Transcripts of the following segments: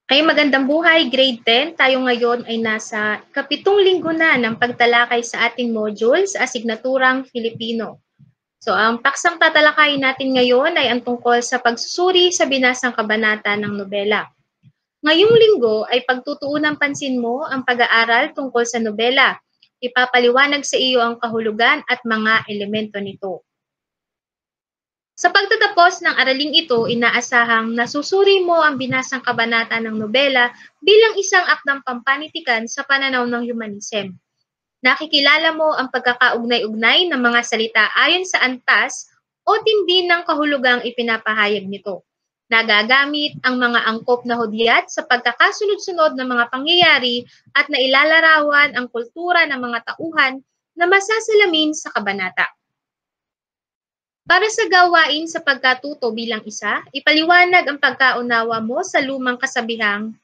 Magandang buhay, grade 10. Tayo ngayon ay nasa kapitong linggo na ng pagtalakay sa ating module sa asignaturang Filipino. So, ang paksang tatalakayin natin ngayon ay ang tungkol sa pagsusuri sa binasang kabanata ng nobela. Ngayong linggo ay pagtutuunang pansin mo ang pag-aaral tungkol sa nobela. Ipapaliwanag sa iyo ang kahulugan at mga elemento nito. Sa pagtatapos ng araling ito, inaasahang nasusuri mo ang binasang kabanata ng nobela bilang isang akdang pampanitikan sa pananaw ng humanism. Nakikilala mo ang pagkakaugnay-ugnay ng mga salita ayon sa antas o tindi ng kahulugang ipinapahayag nito. Nagagamit ang mga angkop na hudyat sa pagkakasunod-sunod ng mga pangyayari at nailalarawan ang kultura ng mga tauhan na masasalamin sa kabanata. Para sa gawain sa pagkatuto bilang isa, ipaliwanag ang pagkaunawa mo sa lumang kasabihang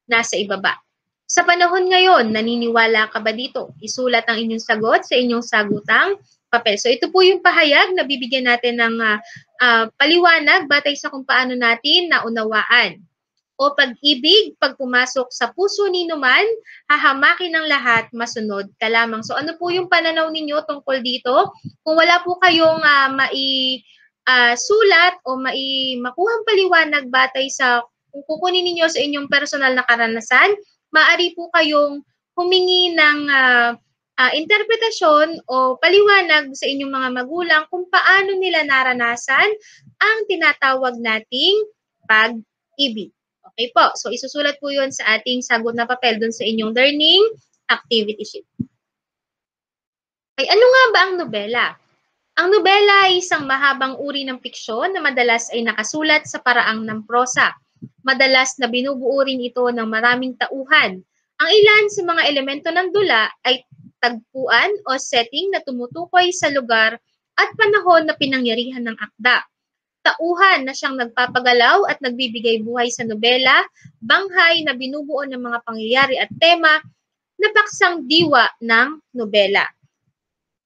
nasa ibaba. Sa panahon ngayon, naniniwala ka ba dito? Isulat ang inyong sagot sa inyong sagutang papel. So ito po yung pahayag na bibigyan natin ng paliwanag batay sa kung paano natin naunawaan. O pag-ibig, pag pumasok sa puso ni numan, hahamakin ng lahat, masunod ka lamang. So ano po yung pananaw ninyo tungkol dito? Kung wala po kayong sulat o makuhang paliwanag batay sa kung kukunin ninyo sa inyong personal na karanasan, maaari po kayong humingi ng interpretasyon o paliwanag sa inyong mga magulang kung paano nila naranasan ang tinatawag nating pag-ibig. Okay po. So, isusulat po yun sa ating sagot na papel dun sa inyong learning activity sheet. Okay, ano nga ba ang nobela? Ang nobela ay isang mahabang uri ng fiksyon na madalas ay nakasulat sa paraang ng prosa. Madalas na binubuo rin ito ng maraming tauhan. Ang ilan sa mga elemento ng dula ay tagpuan o setting na tumutukoy sa lugar at panahon na pinangyarihan ng akda. Tauhan na siyang nagpapagalaw at nagbibigay buhay sa nobela, banghay na binubuo ng mga pangyayari at tema na paksang diwa ng nobela.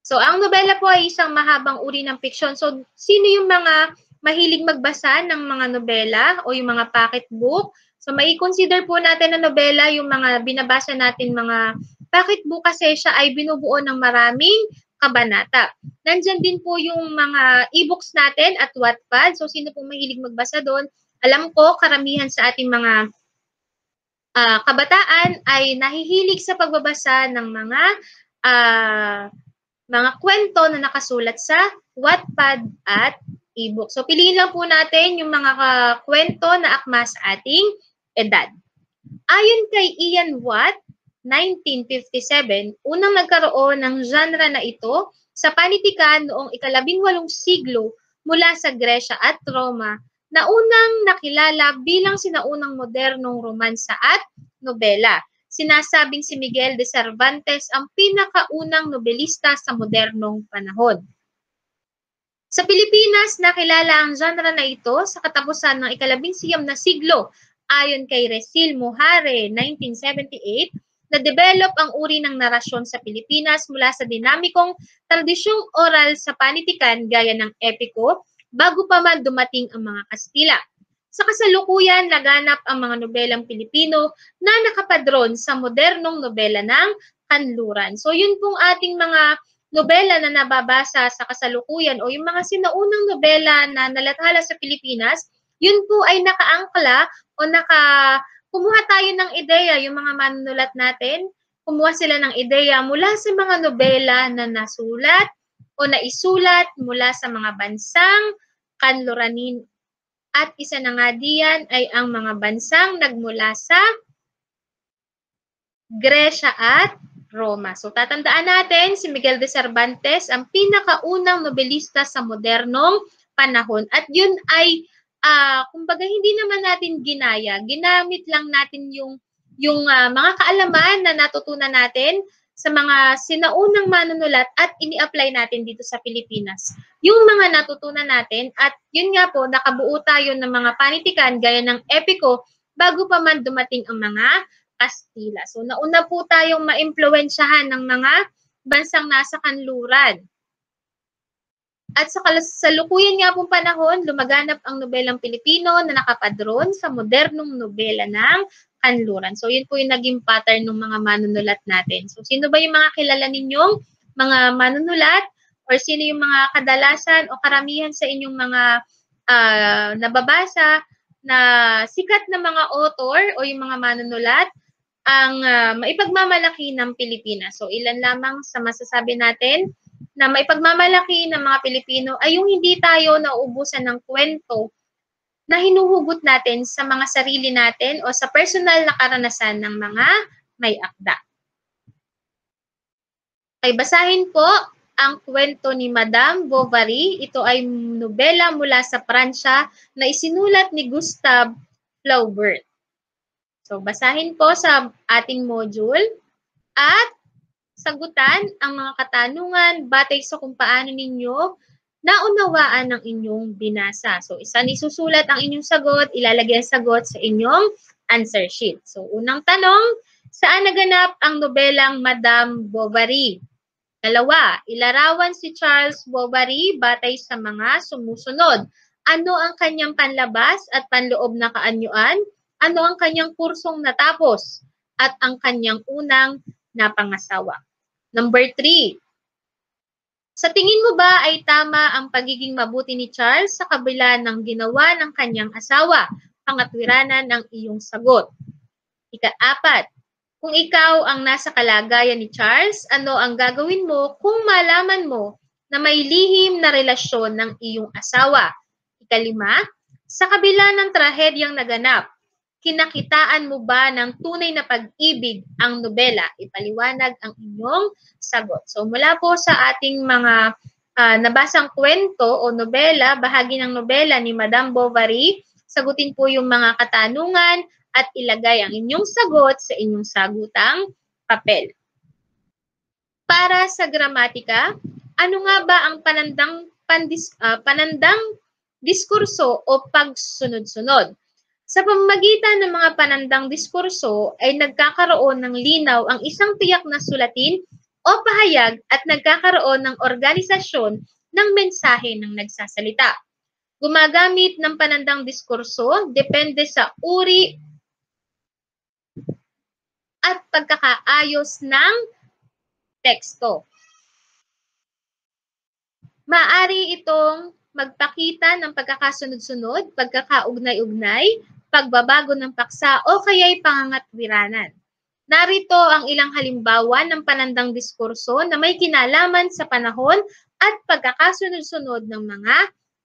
So, ang nobela po ay isang mahabang uri ng fiksyon. So, sino yung mga mahilig magbasa ng mga nobela o yung mga pocketbook? So, mai-consider po natin na nobela yung mga binabasa natin mga pocketbook kasi siya ay binubuo ng maraming kabanata. Nandyan din po yung mga e-books natin at Wattpad. So, sino po mahilig magbasa doon? Alam ko, karamihan sa ating mga kabataan ay nahihilig sa pagbabasa ng mga kwento na nakasulat sa Wattpad at e-book. So, piliin lang po natin yung mga kwento na akma sa ating edad. Ayon kay Ian Watt, 1957, unang nagkaroon ng genre na ito sa panitikan noong ika-18 siglo mula sa Gresya at Roma na unang nakilala bilang sinaunang modernong romansa at nobela. Sinasabing si Miguel de Cervantes ang pinakaunang nobelista sa modernong panahon. Sa Pilipinas, nakilala ang genre na ito sa katapusan ng ika-19 na siglo. Ayon kay Resil Mohare, 1978, na-develop ang uri ng narasyon sa Pilipinas mula sa dinamikong tradisyong oral sa panitikan gaya ng epiko bago pa man dumating ang mga Kastila. Sa kasalukuyan, laganap ang mga nobelang Pilipino na nakapadron sa modernong nobela ng kanluran. So yun pong ating mga nobela na nababasa sa kasalukuyan o yung mga sinaunang nobela na nalathala sa Pilipinas, yun po ay nakaangkla o kumuha tayo ng ideya, yung mga manunulat natin, kumuha sila ng ideya mula sa mga nobela na nasulat o naisulat mula sa mga bansang kanluranin. At isa na nga diyan ay ang mga bansang nagmula sa Gresya at Roma. So tatandaan natin si Miguel de Cervantes ang pinakaunang nobelista sa modernong panahon. At yun ay kumbaga hindi naman natin ginaya, ginamit lang natin yung mga kaalaman na natutunan natin sa mga sinaunang manunulat at ini-apply natin dito sa Pilipinas. Yung mga natutunan natin at yun nga po, nakabuo tayo ng mga panitikan gaya ng epiko bago pa man dumating ang mga Kastila. So nauna po tayong maimpluwensyahan ng mga bansang nasa kanluran. At sa kasalukuyan nga pong panahon, lumaganap ang nobelang Pilipino na nakapadron sa modernong nobela ng kanluran. So, yun po yung naging pattern ng mga manunulat natin. So, sino ba yung mga kilala ninyong mga manunulat or sino yung mga kadalasan o karamihan sa inyong mga nababasa na sikat na mga author o yung mga manunulat ang maipagmamalaki ng Pilipinas. So, ilan lamang sa masasabi natin na maipagmamalaki ng mga Pilipino ay yung hindi tayo nauubusan ng kwento na hinuhugot natin sa mga sarili natin o sa personal na karanasan ng mga may akda. Okay, basahin po ang kwento ni Madame Bovary. Ito ay nobela mula sa Pransya na isinulat ni Gustave Flaubert. So, basahin po sa ating module at sagutan ang mga katanungan batay sa kung paano ninyo naunawaan ang inyong binasa. So, isa isusulat ang inyong sagot, ilalagay ang sagot sa inyong answer sheet. So, unang tanong, saan naganap ang nobelang Madame Bovary? Dalawa, ilarawan si Charles Bovary batay sa mga sumusunod. Ano ang kanyang panlabas at panloob na kaanyuan? Ano ang kanyang kursong natapos? At ang kanyang unang napangasawa? Number 3. Sa tingin mo ba ay tama ang pagiging mabuti ni Charles sa kabila ng ginawa ng kanyang asawa? Pangatwiranan ng iyong sagot. Ika-4. Kung ikaw ang nasa kalagayan ni Charles, ano ang gagawin mo kung malaman mo na may lihim na relasyon ng iyong asawa? Ika-5. Sa kabila ng trahedyang naganap, kinakitaan mo ba ng tunay na pag-ibig ang nobela? Ipaliwanag ang inyong sagot. So mula po sa ating mga nabasang kwento o nobela, bahagi ng nobela ni Madame Bovary, sagutin po yung mga katanungan at ilagay ang inyong sagot sa inyong sagutang papel. Para sa gramatika, ano nga ba ang panandang diskurso o pagsunod-sunod? Sa pamamagitan ng mga panandang diskurso ay nagkakaroon ng linaw ang isang tiyak na sulatin o pahayag at nagkakaroon ng organisasyon ng mensahe ng nagsasalita. Gumagamit ng panandang diskurso depende sa uri at pagkakaayos ng teksto. Maaari itong magpakita ng pagkakasunod-sunod, pagkakaugnay-ugnay, pagbabago ng paksa o kaya'y pangangatwiranan. Narito ang ilang halimbawa ng panandang diskurso na may kinalaman sa panahon at pagkakasunod-sunod ng mga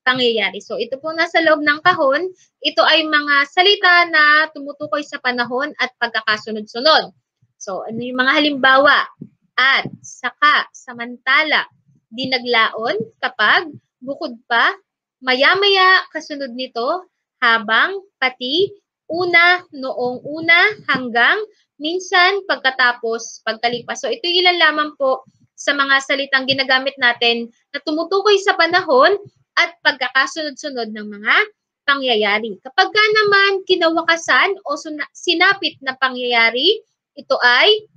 pangyayari. So ito po nasa loob ng kahon, ito ay mga salita na tumutukoy sa panahon at pagkakasunod-sunod. So ano yung mga halimbawa? At, saka, samantala, dinaglaon, kapag, bukod pa, maya-maya kasunod nito, habang, pati, una, noong una, hanggang, minsan, pagkatapos, pagkalipas. So ito ilan lamang po sa mga salitang ginagamit natin na tumutukoy sa panahon at pagkakasunod-sunod ng mga pangyayari. Kapag ka naman kinawakasan o sinapit na pangyayari, ito ay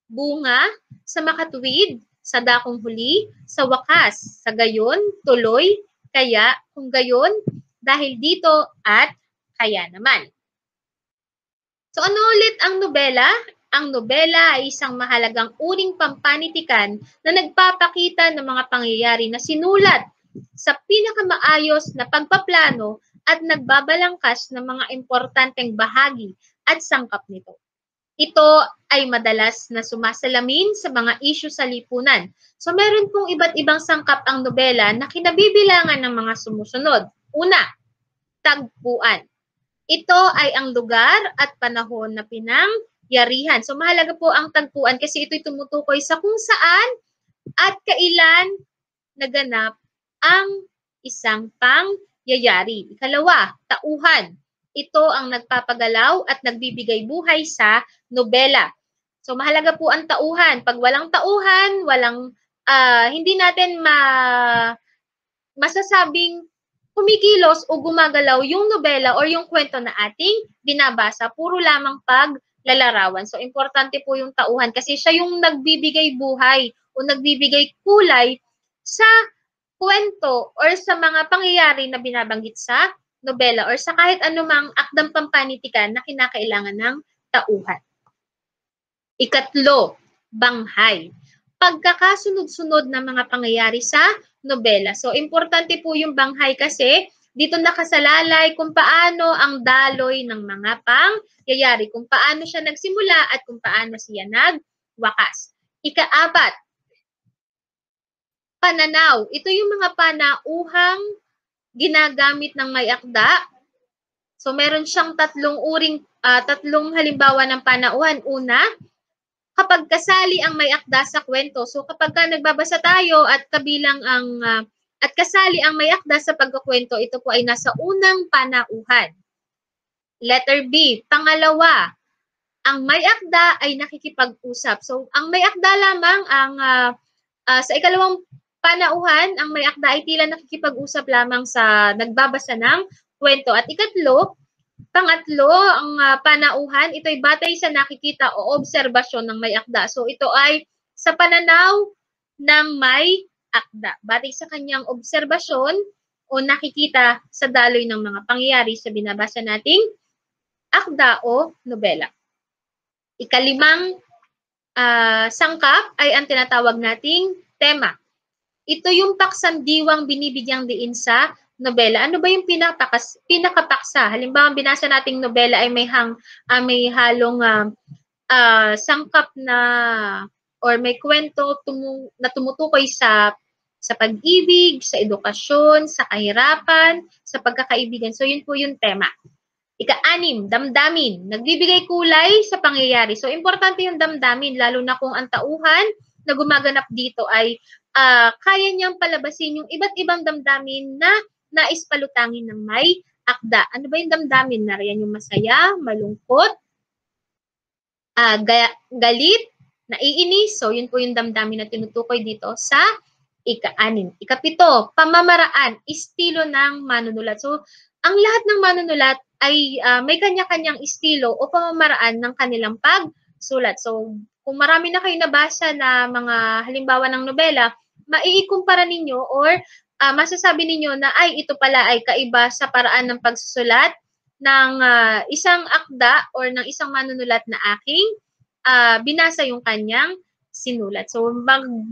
bunga, sa makatuwid, sa dakong huli, sa wakas, sa gayon, tuloy, kaya, kung gayon, dahil dito, at kaya naman. So ano ulit ang nobela? Ang nobela ay isang mahalagang uring pampanitikan na nagpapakita ng mga pangyayari na sinulat sa pinakamaayos na pagpaplano at nagbabalangkas ng mga importanteng bahagi at sangkap nito. Ito ay madalas na sumasalamin sa mga isyu sa lipunan. So meron pong iba't ibang sangkap ang nobela na kinabibilangan ng mga sumusunod. Una, tagpuan. Ito ay ang lugar at panahon na pinangyarihan. So mahalaga po ang tagpuan kasi ito'y tumutukoy sa kung saan at kailan naganap ang isang pangyayari. Ikalawa, tauhan. Ito ang nagpapagalaw at nagbibigay buhay sa nobela. So mahalaga po ang tauhan. Pag walang tauhan, hindi natin masasabing kumikilos o gumagalaw yung nobela or yung kwento na ating binabasa. Puro lamang paglalarawan. So importante po yung tauhan kasi siya yung nagbibigay buhay o nagbibigay kulay sa kwento or sa mga pangyayari na binabanggit sa nobela or sa kahit anumang akdang pampanitikan na kinakailangan ng tauhan. Ikatlo, banghay. Pagkakasunod-sunod ng mga pangyayari sa nobela. So, importante po yung banghay kasi dito nakasalalay kung paano ang daloy ng mga pangyayari, kung paano siya nagsimula at kung paano siya nagwakas. Ikaapat, pananaw. Ito yung mga panauhang ginagamit ng may akda. So, meron siyang tatlong halimbawa ng panauhan. Una, kapag kasali ang may akda sa kwento. So, kapag nagbabasa tayo at kabilang at kasali ang may akda sa pagkukwento, ito po ay nasa unang panauhan. Letter B, pangalawa, ang may akda ay nakikipag-usap. So, ang may akda lamang sa ikalawang panauhan, ang may akda ay tila nakikipag-usap lamang sa nagbabasa ng kwento. At pangatlo, ang panauhan, ito ay batay sa nakikita o obserbasyon ng may akda. So, ito ay sa pananaw ng may akda. Batay sa kanyang obserbasyon o nakikita sa daloy ng mga pangyayari sa binabasa nating akda o nobela. Ikalimang sangkap ay ang tinatawag nating tema. Ito yung paksandiwang binibigyang diin sa nobela. Ano ba yung pinakapaksa? Halimbawa, binasa nating nobela ay may halong sangkap na or may kwento na tumutukoy sa pag-ibig, sa edukasyon, sa kahirapan, sa pagkakaibigan. So, yun po yung tema. Ika-anim, damdamin. Nagbibigay kulay sa pangyayari. So, importante yung damdamin, lalo na kung ang tauhan na gumaganap dito ay kaya niyang palabasin yung iba't ibang damdamin na nais palutangin ng may akda. Ano ba yung damdamin? Nariyan yung masaya, malungkot, galit, naiinis. So, yun po yung damdamin na tinutukoy dito sa ika-anim. Ikapito, pamamaraan, estilo ng manunulat. So, ang lahat ng manunulat ay may kanya-kanyang estilo o pamamaraan ng kanilang pagsulat. So, kung marami na kayo nabasa na mga halimbawa ng nobela, maiikumpara ninyo or masasabi ninyo na ay ito pala ay kaiba sa paraan ng pagsusulat ng isang akda or ng isang manunulat na aking binasa yung kanyang sinulat. So,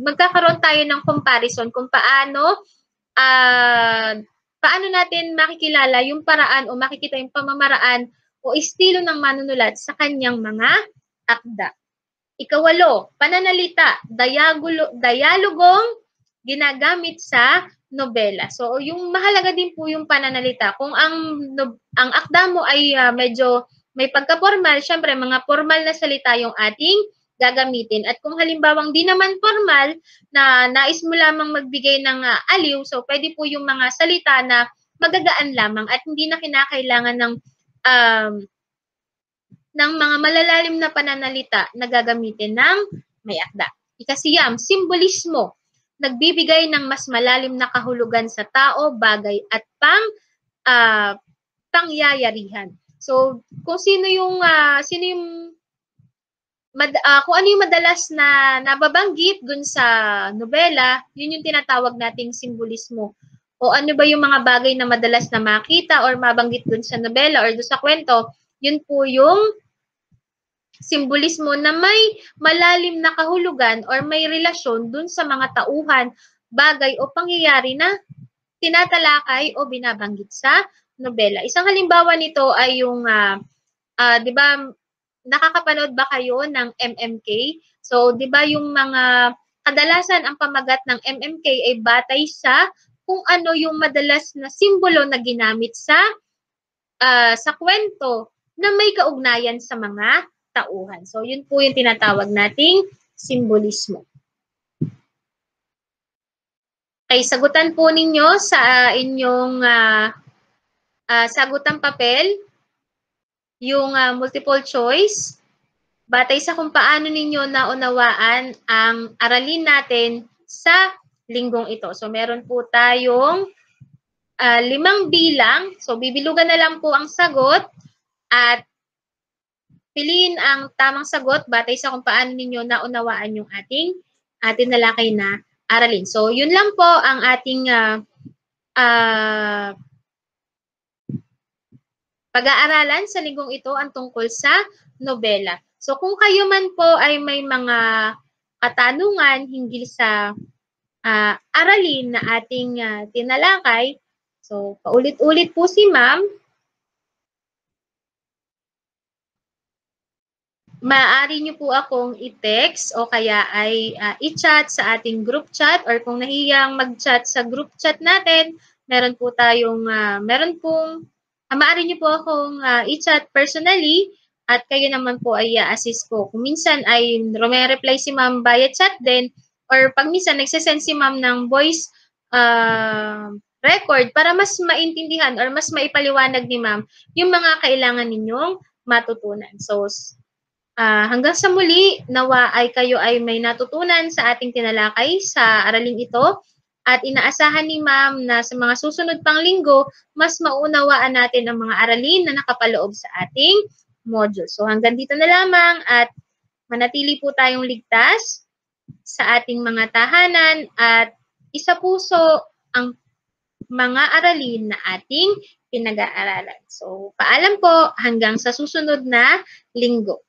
magkakaroon tayo ng comparison kung paano natin makikilala yung paraan o makikita yung pamamaraan o estilo ng manunulat sa kanyang mga akda. Ikawalo, pananalita, dialogong ginagamit sa nobela. So, yung mahalaga din po yung pananalita. Kung ang akda mo ay medyo may pagka-formal, syempre mga formal na salita yung ating gagamitin. At kung halimbawang di naman formal, na nais mo lamang magbigay ng aliw, so pwede po yung mga salita na magagaan lamang at hindi na kinakailangan ng mga malalalim na pananalita na gagamitin ng may akda. Ikasiyam, simbolismo. Nagbibigay ng mas malalim na kahulugan sa tao, bagay at pangyayarihan. So, kung kung ano yung madalas na nababanggit dun sa nobela, yun yung tinatawag nating simbolismo. O ano ba yung mga bagay na madalas na makita or mabanggit dun sa nobela or dun sa kwento, yun po yung simbolismo na may malalim na kahulugan or may relasyon dun sa mga tauhan, bagay o pangyayari na tinatalakay o binabanggit sa nobela. Isang halimbawa nito ay yung, di ba, nakakapanood ba kayo ng MMK? So, di ba yung mga kadalasan ang pamagat ng MMK ay batay sa kung ano yung madalas na simbolo na ginamit sa kwento na may kaugnayan sa mga tauhan. So, yun po yung tinatawag nating simbolismo. Okay, sagutan po ninyo sa inyong sagutang papel, yung multiple choice, batay sa kung paano ninyo naunawaan ang aralin natin sa linggong ito. So, meron po tayong 5 bilang. So, bibilugan na lang po ang sagot at piliin ang tamang sagot batay sa kung paano ninyo naunawaan yung ating tinalakay na aralin. So, yun lang po ang ating pag-aaralan sa linggong ito ang tungkol sa nobela. So, kung kayo man po ay may mga katanungan hinggil sa aralin na ating tinalakay, so paulit-ulit po si ma'am, maaari niyo po akong i-text o kaya ay i-chat sa ating group chat, or kung nahiyang mag-chat sa group chat natin, meron pong maaari niyo po akong i-chat personally at kayo naman po ay i-assist ko. Kung minsan ay reply si ma'am via chat din, or pag minsan nagsesend si ma'am ng voice record para mas maintindihan or mas maipaliwanag ni ma'am yung mga kailangan ninyong matutunan. So, hanggang sa muli, nawa ay kayo ay may natutunan sa ating tinalakay sa araling ito, at inaasahan ni ma'am na sa mga susunod pang linggo, mas maunawaan natin ang mga aralin na nakapaloob sa ating module. So hanggang dito na lamang, at manatili po tayong ligtas sa ating mga tahanan at isa puso ang mga aralin na ating pinag-aaralan. So paalam po hanggang sa susunod na linggo.